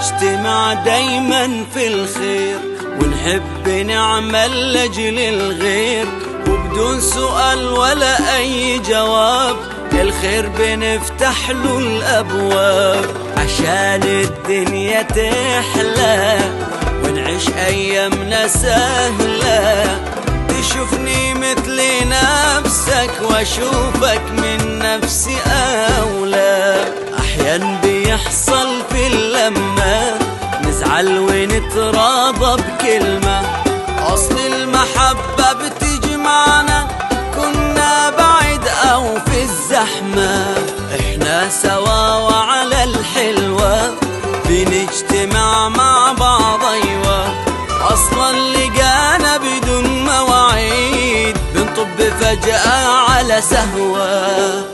بنجتمع دايما في الخير، ونحب نعمل لأجل الغير، وبدون سؤال ولا أي جواب الخير بنفتح له الأبواب، عشان الدنيا تحلى ونعيش أيامنا سهلة. تشوفني مثل نفسك واشوفك من نفسي أولى. أحيان بيحصل في اللمة نزعل ونتراضى بكلمة، أصل المحبة بتجمعنا كنا بعيد أو في الزحمة، إحنا سوا وعلى الحلوة بنجتمع مع بعض. أيوة أصلا لقانا بدون مواعيد بنطب فجأة على سهوة.